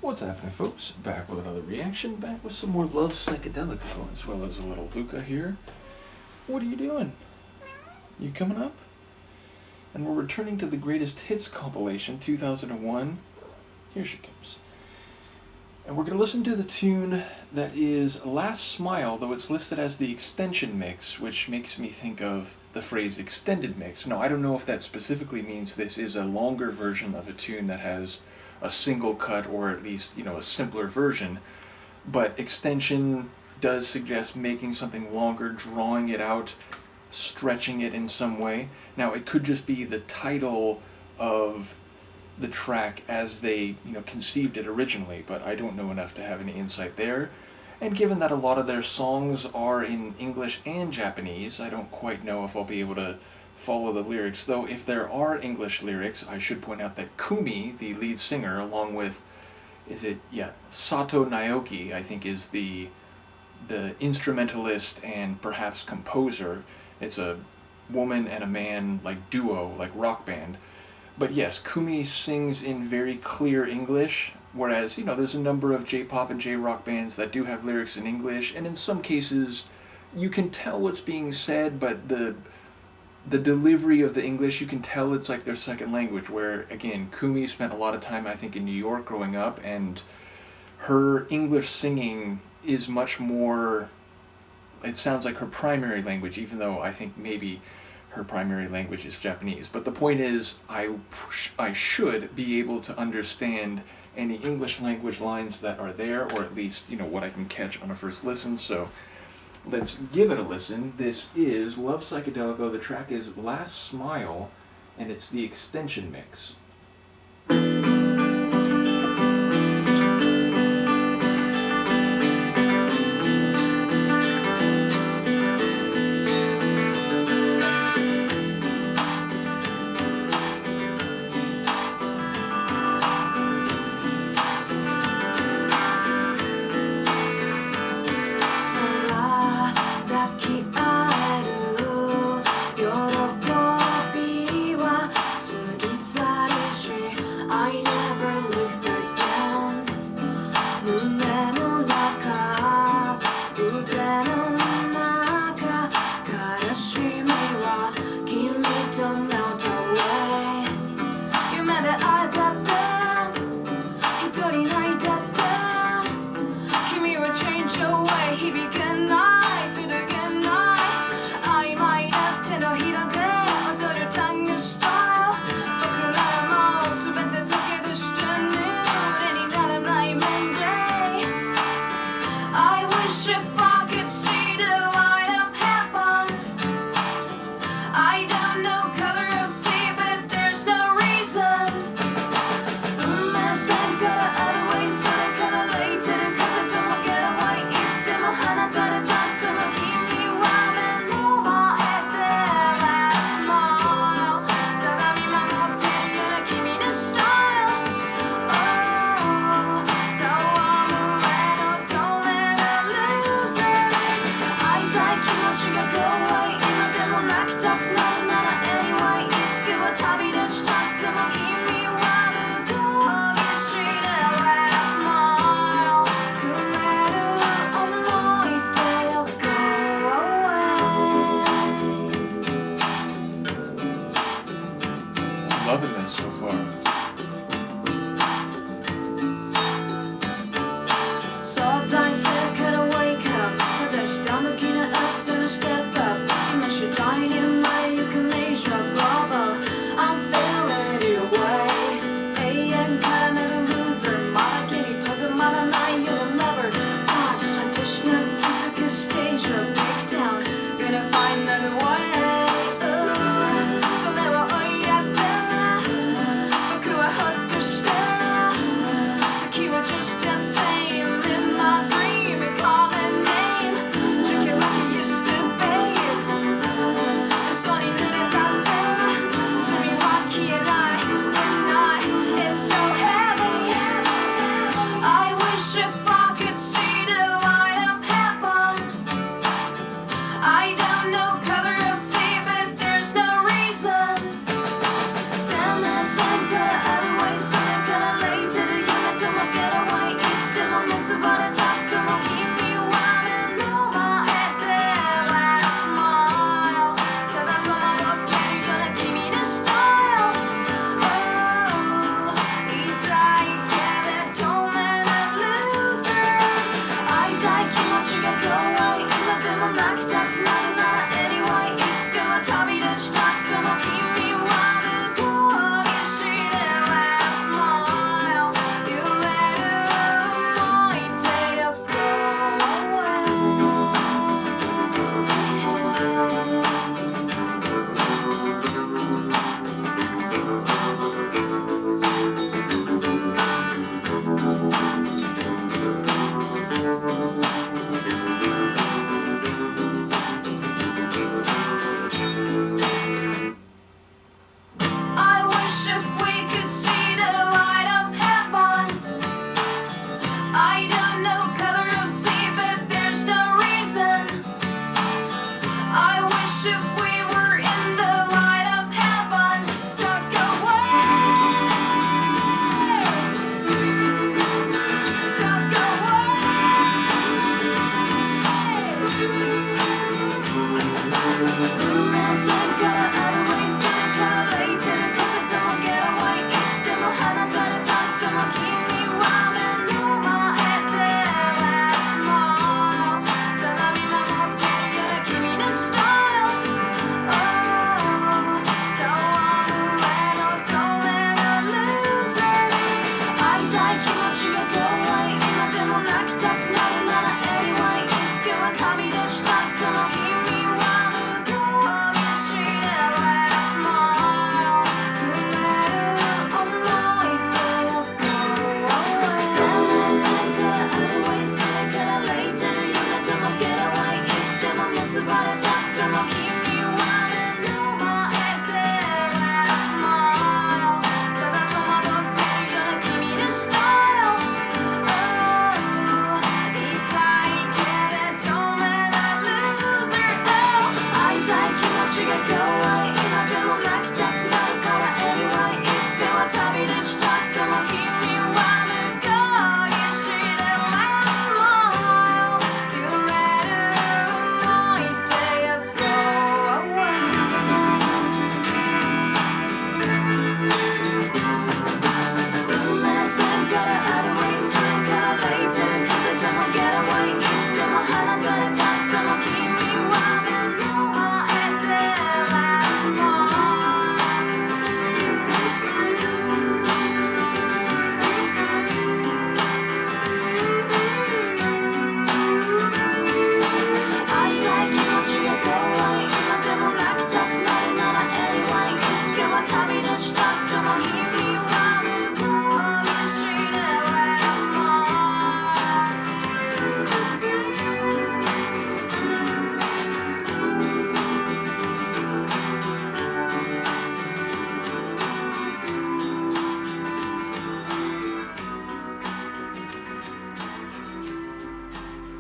What's happening, folks? Back with another reaction, back with some more Love Psychedelico, as well as a little Luca here. What are you doing? You coming up? And we're returning to the Greatest Hits compilation, 2001. Here she comes. And we're going to listen to the tune that is Last Smile, though it's listed as the extension mix, which makes me think of the phrase extended mix. Now, I don't know if that specifically means this is a longer version of a tune that has a single cut, or at least, a simpler version, but extension does suggest making something longer, drawing it out, stretching it in some way. Now, it could just be the title of the track as they, conceived it originally, but I don't know enough to have any insight there. And given that a lot of their songs are in English and Japanese, I don't quite know if I'll be able to follow the lyrics, though if there are English lyrics, I should point out that Kumi, the lead singer, along with, Sato Naoki, I think is the instrumentalist and perhaps composer. It's a woman and a man, duo, rock band. But yes, Kumi sings in very clear English, whereas, there's a number of J-pop and J-rock bands that do have lyrics in English, and in some cases, you can tell what's being said, but the delivery of the English, you can tell it's like their second language, where, again, Kumi spent a lot of time, I think, in New York growing up, and her English singing is much more, it sounds like her primary language, even though I think maybe her primary language is Japanese. But the point is, I should be able to understand any English language lines that are there, or at least, what I can catch on a first listen, so let's give it a listen. This is Love Psychedelico. The track is Last Smile, and it's the extension mix. 愛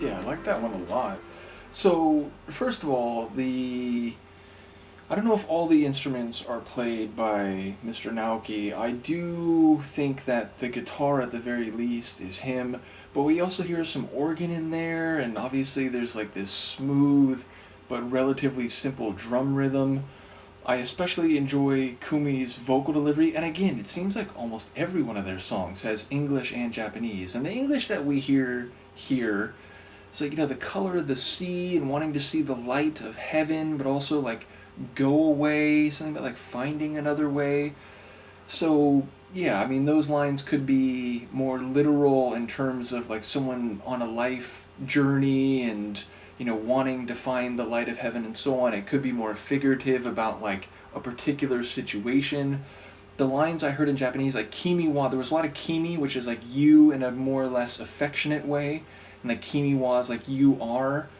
Yeah, I like that one a lot. So, first of all, I don't know if all the instruments are played by Mr. Naoki. I do think that the guitar, at the very least, is him, but we also hear some organ in there, and obviously there's like this smooth but relatively simple drum rhythm. I especially enjoy Kumi's vocal delivery, and again, it seems like almost every one of their songs has English and Japanese. And the English that we hear here, so like, the color of the sea and wanting to see the light of heaven, but also like go away, something about like finding another way. So yeah, I mean those lines could be more literal in terms of like someone on a life journey and wanting to find the light of heaven and so on. It could be more figurative about like a particular situation. The lines I heard in Japanese, like kimi wa, there was a lot of kimi, which is like you in a more or less affectionate way, and like kimi wa is like you are,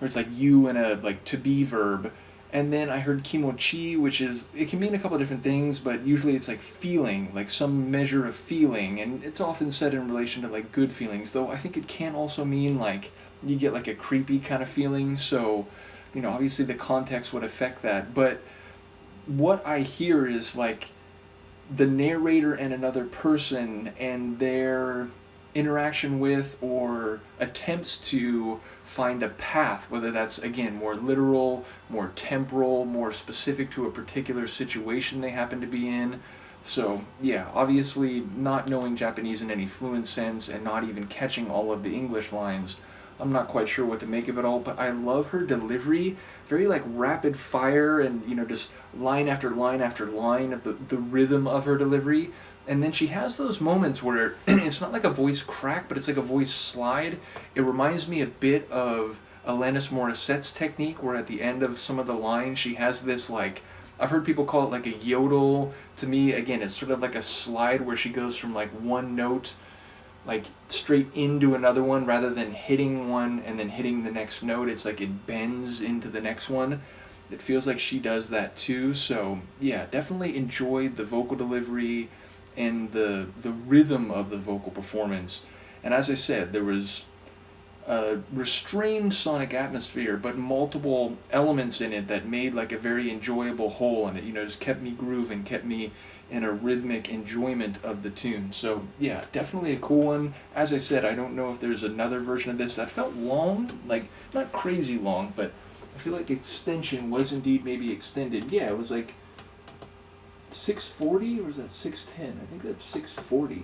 or it's like you in a like to be verb. And then I heard kimochi, which is, it can mean a couple of different things, but usually it's like feeling, like some measure of feeling, and it's often said in relation to like good feelings, though I think it can also mean like you get like a creepy kind of feeling, so obviously the context would affect that. But what I hear is like the narrator and another person and their interaction with or attempts to find a path, whether that's again more literal, more temporal, more specific to a particular situation they happen to be in. So yeah, obviously not knowing Japanese in any fluent sense and not even catching all of the English lines, I'm not quite sure what to make of it all, but I love her delivery. Very like rapid fire and just line after line after line of the rhythm of her delivery. And then she has those moments where it's not like a voice crack, but it's like a voice slide. It reminds me a bit of Alanis Morissette's technique, where at the end of some of the lines she has this like, I've heard people call it like a yodel. To me, again, it's sort of like a slide where she goes from like one note like straight into another one rather than hitting one and then hitting the next note. It's like it bends into the next one. It feels like she does that too. So yeah, definitely enjoyed the vocal delivery and the rhythm of the vocal performance. And as I said, there was a restrained sonic atmosphere, but multiple elements in it that made like a very enjoyable whole, and it just kept me grooving, kept me in a rhythmic enjoyment of the tune. So yeah, definitely a cool one. As I said, I don't know if there's another version of this that felt long, like not crazy long, but I feel like extension was indeed maybe extended. Yeah, it was like 6:40 or was that 6:10? I think that's 6:40.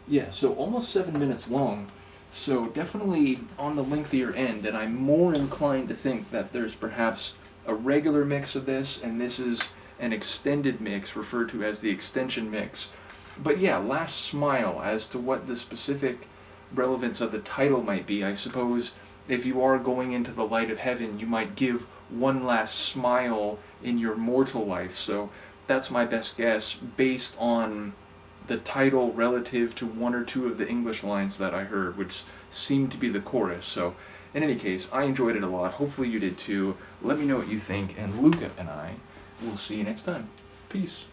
Yeah, so almost 7 minutes long. So definitely on the lengthier end, and I'm more inclined to think that there's perhaps a regular mix of this, and this is an extended mix referred to as the extension mix. But yeah, Last Smile, as to what the specific relevance of the title might be, I suppose if you are going into the light of heaven, you might give one last smile in your mortal life. So that's my best guess based on the title relative to one or two of the English lines that I heard, which seemed to be the chorus. So in any case, I enjoyed it a lot. Hopefully you did too. Let me know what you think, and Luca and I will see you next time. Peace.